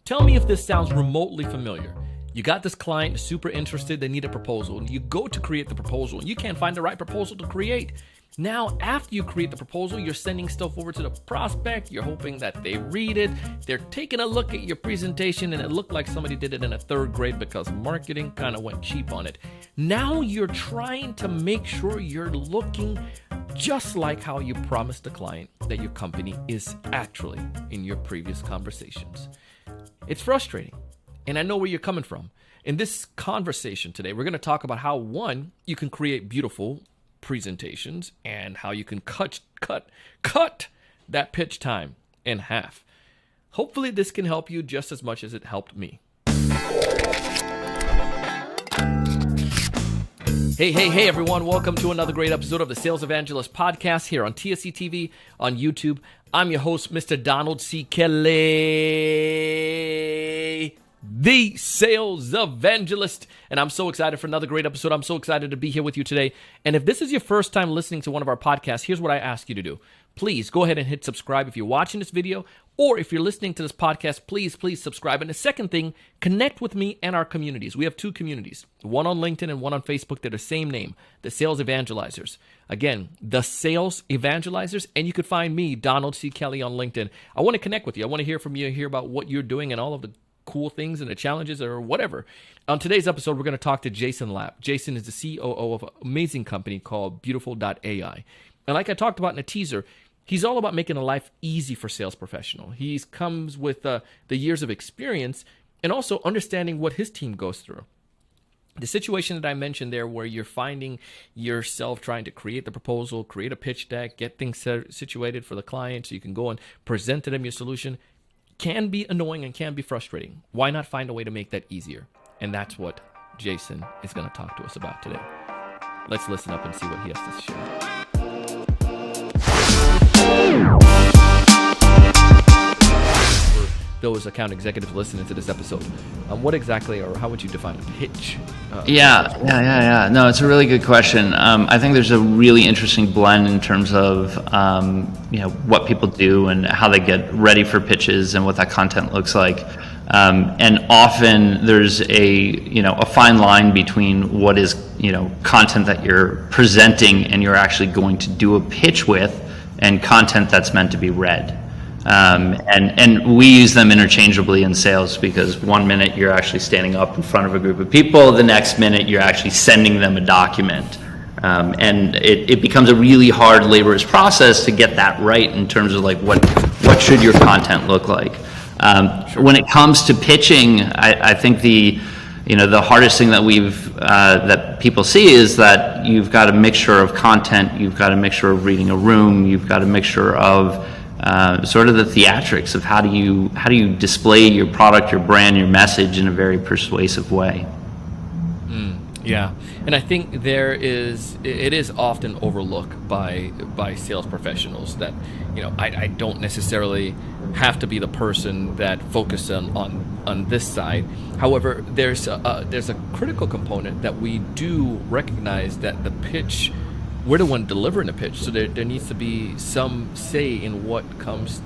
Tell me if this sounds remotely familiar. You got this client super interested, they need a proposal, and you go to create the proposal, and you can't find the right proposal to create. Now, after you create the proposal, you're sending stuff over to the prospect, you're hoping that they read it, they're taking a look at your presentation, and it looked like somebody did it in a third grade because marketing kind of went cheap on it. Now you're trying to make sure you're looking just like how you promised the client that your company is actually in your previous conversations. It's frustrating, and I know where you're coming from. In this conversation today, we're going to talk about how, one, you can create beautiful presentations and how you can cut that pitch time in half. Hopefully this can help you just as much as it helped me. Hey everyone, welcome to another great episode of the Sales Evangelist podcast here on TSC TV on YouTube. I'm your host, Mr. Donald C. Kelly, the Sales Evangelist, and I'm so excited for another great episode. I'm so excited to be here with you today. And if this is your first time listening to one of our podcasts, here's what I ask you to do. Please go ahead and hit subscribe if you're watching this video, or if you're listening to this podcast, please subscribe. And the second thing, connect with me and our communities. We have two communities, one on LinkedIn and one on Facebook. They're the same name, the Sales Evangelizers. Again, the Sales Evangelizers, and you could find me, Donald C. Kelly, on LinkedIn. I want to connect with you. I want to hear from you, hear about what you're doing and all of the cool things and the challenges or whatever. On today's episode, we're going to talk to Jason Lapp. Jason is the COO of an amazing company called Beautiful.ai. And like I talked about in a teaser, he's all about making a life easy for sales professional. He comes with the years of experience and also understanding what his team goes through. The situation that I mentioned there where you're finding yourself trying to create the proposal, create a pitch deck, get things situated for the client so you can go and present to them your solution, can be annoying and can be frustrating. Why not find a way to make that easier? And that's what Jason is going to talk to us about today. Let's listen up and see what he has to share. For those account executives listening to this episode, what exactly or how would you define a pitch? Yeah. No, it's a really good question. I think there's a really interesting blend in terms of what people do and how they get ready for pitches and what that content looks like. And often there's a fine line between what is content that you're presenting and you're actually going to do a pitch with, and content that's meant to be read. And we use them interchangeably in sales because 1 minute you're actually standing up in front of a group of people, the next minute you're actually sending them a document. And it becomes a really hard, laborious process to get that right in terms of like what should your content look like. When it comes to pitching, I think the hardest thing that people see is that you've got a mixture of content, you've got a mixture of reading a room, you've got a mixture of sort of the theatrics of how do you display your product, your brand, your message in a very persuasive way. Yeah, and I think it is often overlooked by sales professionals that I don't necessarily have to be the person that focuses on this side. However, there's a critical component that we do recognize that the pitch, we're the one delivering the pitch, so there needs to be some say in what comes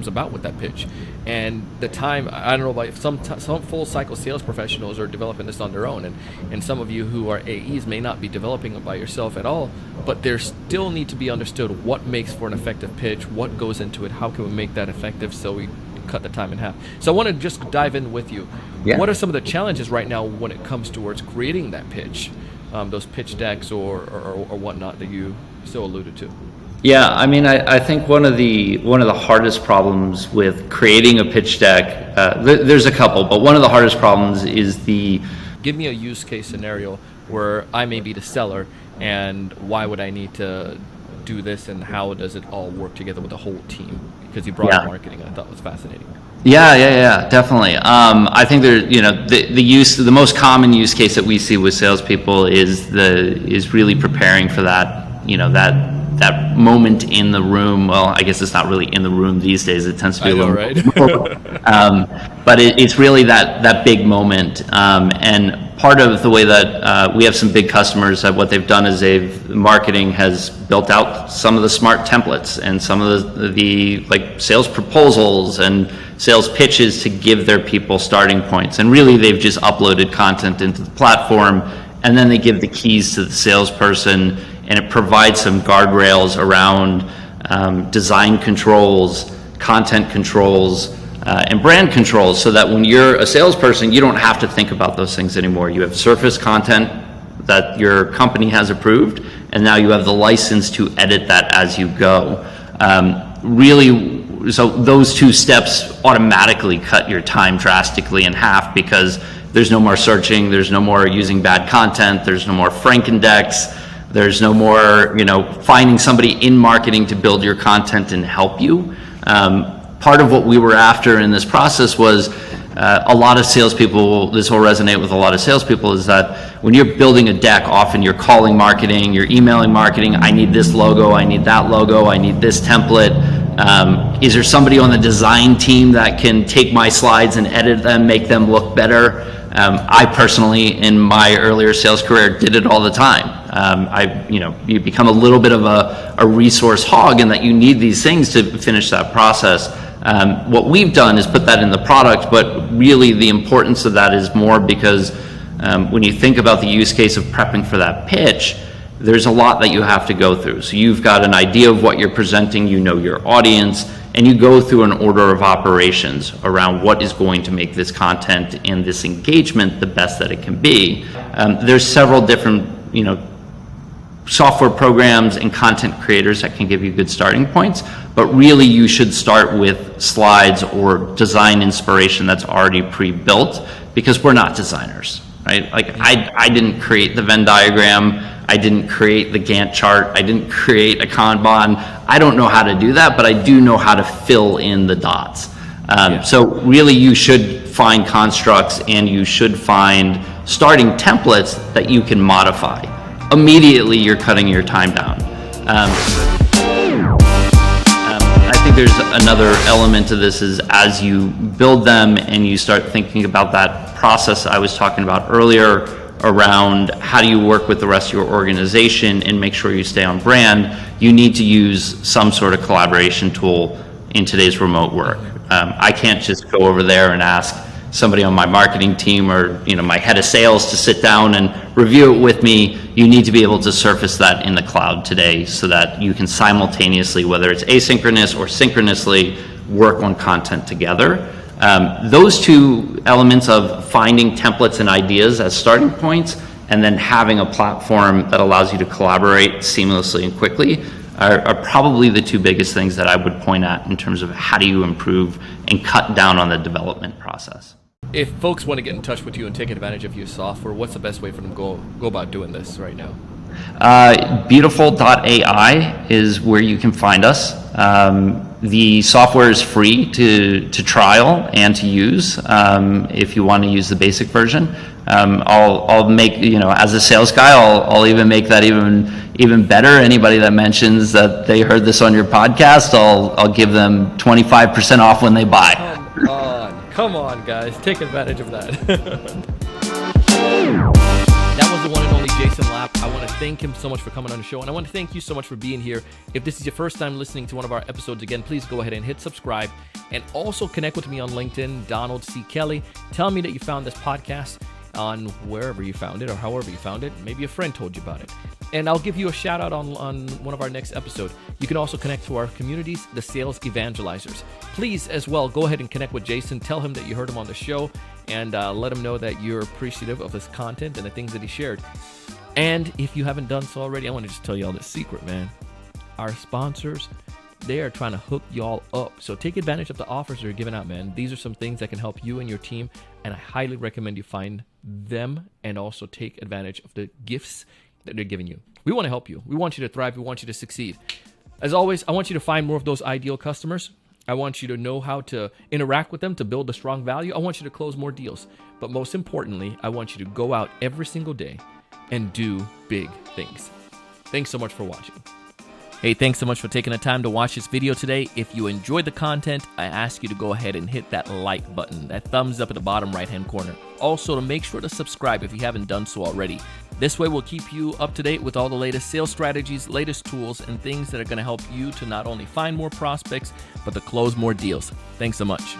about with that pitch. And the time, I don't know about some full cycle sales professionals are developing this on their own, and some of you who are AEs may not be developing it by yourself at all, but there still need to be understood what makes for an effective pitch, what goes into it, how can we make that effective so we cut the time in half. So I want to just dive in with you. Yeah. What are some of the challenges right now when it comes towards creating that pitch? Those pitch decks or whatnot that you so alluded to? Yeah, I mean, I think one of the hardest problems with creating a pitch deck, there's a couple, but one of the hardest problems is Give me a use case scenario where I may be the seller, and why would I need to do this, and how does it all work together with the whole team? Because you brought up marketing, I thought was fascinating. Yeah, definitely. I think the most common use case that we see with salespeople is really preparing for that, that moment in the room. Well, I guess it's not really in the room these days. It tends to be a little right? But it's really that big moment. And part of the way that we have some big customers, that what they've done is marketing has built out some of the smart templates and some of the like sales proposals and sales pitches to give their people starting points. And really, they've just uploaded content into the platform, and then they give the keys to the salesperson, and it provides some guardrails around design controls, content controls, and brand controls, so that when you're a salesperson, you don't have to think about those things anymore. You have surface content that your company has approved, and now you have the license to edit that as you go. Really, so those two steps automatically cut your time drastically in half, because there's no more searching, there's no more using bad content, there's no more Frankindex, there's no more, finding somebody in marketing to build your content and help you. Part of what we were after in this process was a lot of salespeople, this will resonate with a lot of salespeople, is that when you're building a deck, often you're calling marketing, you're emailing marketing, I need this logo, I need that logo, I need this template. Is there somebody on the design team that can take my slides and edit them, make them look better? I personally, in my earlier sales career, did it all the time. You become a little bit of a resource hog in that you need these things to finish that process. What we've done is put that in the product, but really the importance of that is more because when you think about the use case of prepping for that pitch, there's a lot that you have to go through. So you've got an idea of what you're presenting, you know your audience, and you go through an order of operations around what is going to make this content and this engagement the best that it can be. There's several different, software programs and content creators that can give you good starting points, but really you should start with slides or design inspiration that's already pre-built, because we're not designers, right? Like I didn't create the Venn diagram, I didn't create the Gantt chart, I didn't create a Kanban. I don't know how to do that, but I do know how to fill in the dots. So really you should find constructs, and you should find starting templates that you can modify. Immediately you're cutting your time down. I think there's another element to this, is as you build them and you start thinking about that process I was talking about earlier around how do you work with the rest of your organization and make sure you stay on brand, you need to use some sort of collaboration tool in today's remote work. I can't just go over there and ask somebody on my marketing team or my head of sales to sit down and review it with me. You need to be able to surface that in the cloud today so that you can simultaneously, whether it's asynchronous or synchronously, work on content together. Those two elements of finding templates and ideas as starting points, and then having a platform that allows you to collaborate seamlessly and quickly are probably the two biggest things that I would point at in terms of how do you improve and cut down on the development process. If folks want to get in touch with you and take advantage of your software, what's the best way for them to go about doing this right now? Beautiful.ai is where you can find us. The software is free to trial and to use if you want to use the basic version. I'll make, as a sales guy, I'll even make that even better. Anybody that mentions that they heard this on your podcast, I'll give them 25% off when they buy. Come on, guys, take advantage of that. That was the one and only Jason Lapp. I want to thank him so much for coming on the show, and I want to thank you so much for being here. If this is your first time listening to one of our episodes, again, please go ahead and hit subscribe, and also connect with me on LinkedIn, Donald C. Kelly. Tell me that you found this podcast on wherever you found it or however you found it. Maybe a friend told you about it. And I'll give you a shout out on one of our next episodes. You can also connect to our communities, the Sales Evangelizers. Please, as well, go ahead and connect with Jason. Tell him that you heard him on the show, and let him know that you're appreciative of his content and the things that he shared. And if you haven't done so already, I want to just tell you all this secret, man. Our sponsors, they are trying to hook y'all up. So take advantage of the offers they're giving out, man. These are some things that can help you and your team, and I highly recommend you find them and also take advantage of the gifts that they're giving you. We want to help you. We want you to thrive. We want you to succeed. As always, I want you to find more of those ideal customers. I want you to know how to interact with them to build a strong value. I want you to close more deals. But most importantly, I want you to go out every single day and do big things. Thanks so much for watching. Hey, thanks so much for taking the time to watch this video today. If you enjoyed the content, I ask you to go ahead and hit that like button, that thumbs up at the bottom right-hand corner. Also, to make sure to subscribe if you haven't done so already. This way, we'll keep you up to date with all the latest sales strategies, latest tools, and things that are going to help you to not only find more prospects, but to close more deals. Thanks so much.